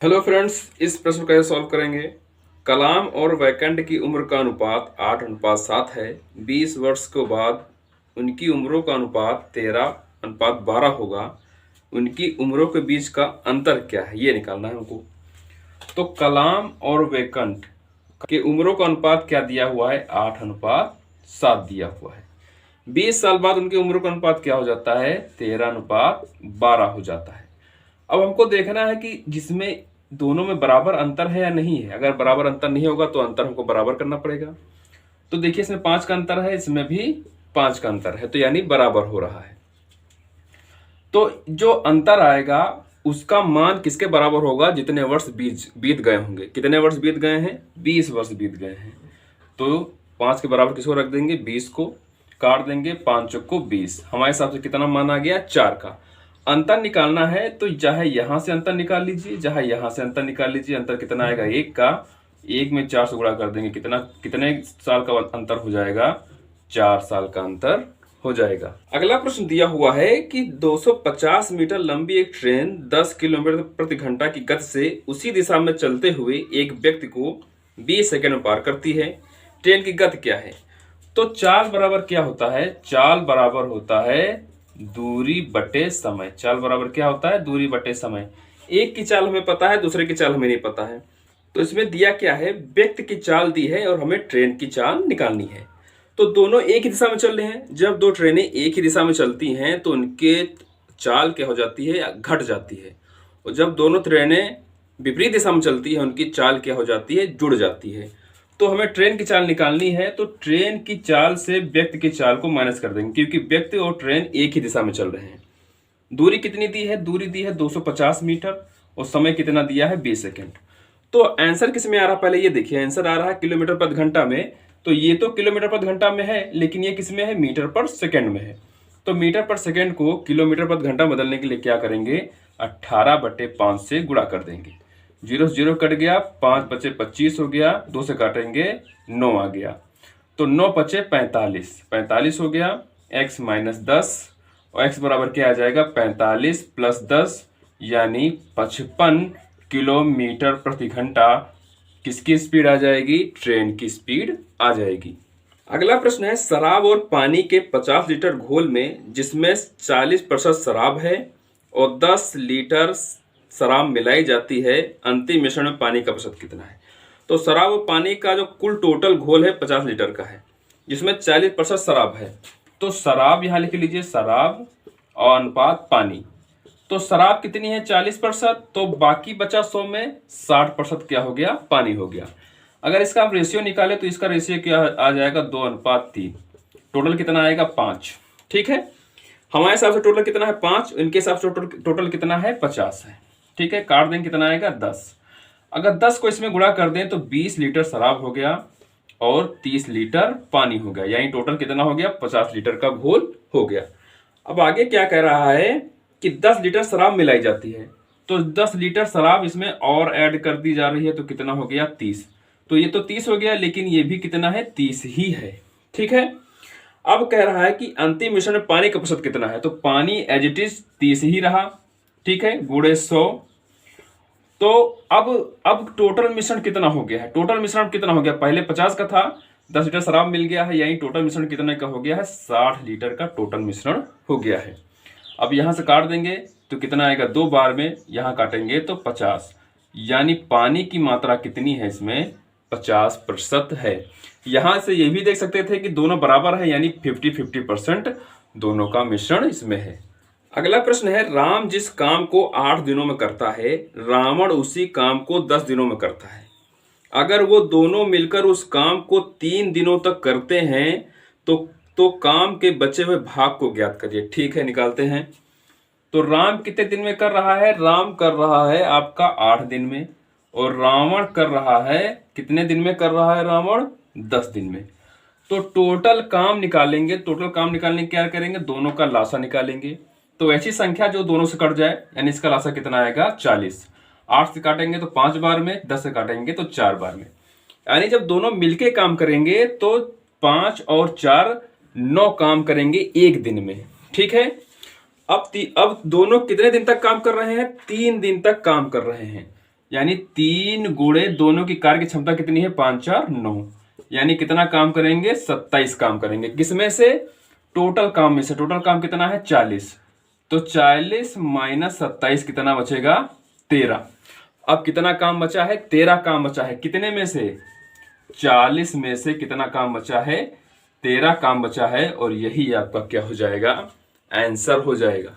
Hello friends, इस प्रश्न को कैसे सॉल्व करेंगे। कलाम और वैकेंट की उम्र का अनुपात 8:7 है। 20 वर्ष के बाद उनकी उम्रों का अनुपात 13:12 होगा। उनकी उम्रों के बीच का अंतर क्या है, ये निकालना है हमको। तो कलाम और वैकेंट के उम्रों का अनुपात क्या दिया हुआ है, 8:7 दिया हुआ है। 20 साल बाद उनकी उम्र का अनुपात क्या हो जाता है, 13:12 हो जाता है। अब हमको देखना है कि जिसमें दोनों में बराबर अंतर है या नहीं है। अगर बराबर अंतर नहीं होगा तो अंतर हमको बराबर करना पड़ेगा। तो देखिए, इसमें 5 का अंतर है, इसमें भी 5 का अंतर है, तो यानी बराबर हो रहा है। तो जो अंतर आएगा उसका मान किसके बराबर होगा, जितने वर्ष बीत गए होंगे। कितने वर्ष बीत गए हैं, 20 वर्ष बीत गए हैं। तो 5 के बराबर किसको रख देंगे, 20 को। काट देंगे, 5 को 20। हमारे हिसाब से कितना मान आ गया, 4 का। अंतर निकालना है तो चाहे यहां से अंतर निकाल लीजिए, चाहे यहां से अंतर निकाल लीजिए। अंतर कितना आएगा, 1 का। 1 में 4 से गुणा कर देंगे, कितने साल का अंतर हो जाएगा, 4 साल का अंतर हो जाएगा। अगला प्रश्न दिया हुआ है कि 250 मीटर लंबी एक ट्रेन 10 किलोमीटर प्रति घंटा की गति से उसी दिशा में चलते हुए एक व्यक्ति को 20 सेकंड में पार करती है। ट्रेन की गति क्या है। तो चाल बराबर क्या होता है, चाल बराबर होता है दूरी बटे समय। चाल बराबर क्या होता है, दूरी बटे समय। एक की चाल हमें पता है, दूसरे की चाल हमें नहीं पता है। तो इसमें दिया क्या है, व्यक्ति की चाल दी है और हमें ट्रेन की चाल निकालनी है। तो दोनों एक ही दिशा में चल रहे हैं। जब दो ट्रेनें एक ही दिशा में चलती हैं तो उनके चाल क्या हो जाती है, या घट जाती है। और जब दोनों ट्रेनें विपरीत दिशा में चलती है, उनकी चाल क्या हो जाती है, जुड़ जाती है। तो हमें ट्रेन की चाल निकालनी है, तो ट्रेन की चाल से व्यक्ति की चाल को माइनस कर देंगे, क्योंकि व्यक्ति और ट्रेन एक ही दिशा में चल रहे हैं। दूरी कितनी दी है, दूरी दी है 250 मीटर और समय कितना दिया है, 20 सेकेंड। तो आंसर किस में आ रहा, पहले ये देखिए। आंसर आ रहा है किलोमीटर प्रति घंटा में। तो ये तो किलोमीटर प्रति घंटा में है, लेकिन ये किस में है, मीटर पर सेकेंड में है। तो मीटर पर सेकेंड को किलोमीटर प्रति घंटा बदलने के लिए क्या करेंगे, 18/5 से गुणा कर देंगे। 0 से 0 कट गया, 5 बचे 25 हो गया, 2 से काटेंगे 9 आ गया। तो 9 बचे 45, 45 हो गया। x माइनस 10 और x बराबर क्या आ जाएगा, 45 प्लस 10 यानी 55 किलोमीटर प्रति घंटा किसकी स्पीड आ जाएगी, ट्रेन की स्पीड आ जाएगी। अगला प्रश्न है, शराब और पानी के 50 लीटर घोल में जिसमें 40% शराब है और 10 लीटर शराब मिलाई जाती है, अंतिम मिश्रण में पानी का प्रतिशत कितना है। तो शराब और पानी का जो कुल टोटल घोल है 50 लीटर का है, जिसमें 40% शराब है। तो शराब यहां लिख लीजिए, शराब और अनुपात पानी। तो शराब कितनी है, 40%। तो बाकी बचा 100 में 60% क्या हो गया, पानी हो गया। अगर इसका आप रेशियो निकाले तो इसका रेशियो क्या आ जाएगा, 2:3। टोटल कितना आएगा, 5। ठीक है, हमारे हिसाब से टोटल कितना है, 5। इनके हिसाब से टोटल कितना है, 50 है। ठीक है, काट देंगे, कितना आएगा, 10। अगर 10 को इसमें गुणा कर दें तो 20 लीटर शराब हो गया और 30 लीटर पानी हो गया, यानी टोटल कितना हो गया, 50 लीटर का घोल हो गया। अब आगे क्या कह रहा है कि 10 लीटर शराब मिलाई जाती है। तो 10 लीटर शराब इसमें और ऐड कर दी जा रही है, तो कितना हो गया, 30। तो ये तो 30 हो गया, लेकिन ये भी कितना है, 30 ही है। ठीक है, अब कह रहा है कि अंतिम मिश्रण में पानी का प्रतिशत कितना है। तो पानी एज इट इज 30 ही रहा। ठीक है, गुणे 100। तो अब टोटल मिश्रण कितना हो गया है, टोटल मिश्रण कितना हो गया, पहले 50 का था, 10 लीटर शराब मिल गया है, यानी टोटल मिश्रण कितने का हो गया है, 60 लीटर का टोटल मिश्रण हो गया है। अब यहां से काट देंगे तो कितना आएगा, 2 बार में, यहां काटेंगे तो 50, यानी पानी की मात्रा कितनी है इसमें, 50% है। यहां से ये भी देख सकते थे कि दोनों बराबर है, यानी 50-50% दोनों का मिश्रण इसमें है। अगला प्रश्न है, राम जिस काम को 8 दिनों में करता है, रावण उसी काम को 10 दिनों में करता है। अगर वो दोनों मिलकर उस काम को 3 दिनों तक करते हैं तो काम के बचे हुए भाग को ज्ञात करिए। ठीक है, निकालते हैं। तो राम कितने दिन में कर रहा है, राम कर रहा है आपका 8 दिन में, और रावण कर रहा है कितने दिन में कर रहा है, रावण 10 दिन में। तो टोटल काम निकालेंगे, टोटल काम निकालने क्या करेंगे, दोनों का लासा निकालेंगे। तो ऐसी संख्या जो दोनों से कट जाए, यानी इसका लासा कितना आएगा, 40। 8 से काटेंगे तो 5 बार में, 10 से काटेंगे तो 4 बार में, यानी जब दोनों मिलके काम करेंगे तो 5 और 4 9 काम करेंगे एक दिन में। ठीक है, अब दोनों कितने दिन तक काम कर रहे हैं, 3 दिन तक काम कर रहे हैं। यानी 3 गुणे दोनों की कार्य की क्षमता कितनी है, 5 4 9, यानी कितना काम करेंगे, 27 काम करेंगे। किसमें से, टोटल काम में से। टोटल काम कितना है, 40। तो 40 माइनस 27 कितना बचेगा, 13। अब कितना काम बचा है, 13 काम बचा है। कितने में से, 40 में से कितना काम बचा है, 13 काम बचा है। और यही आपका क्या हो जाएगा, आंसर हो जाएगा।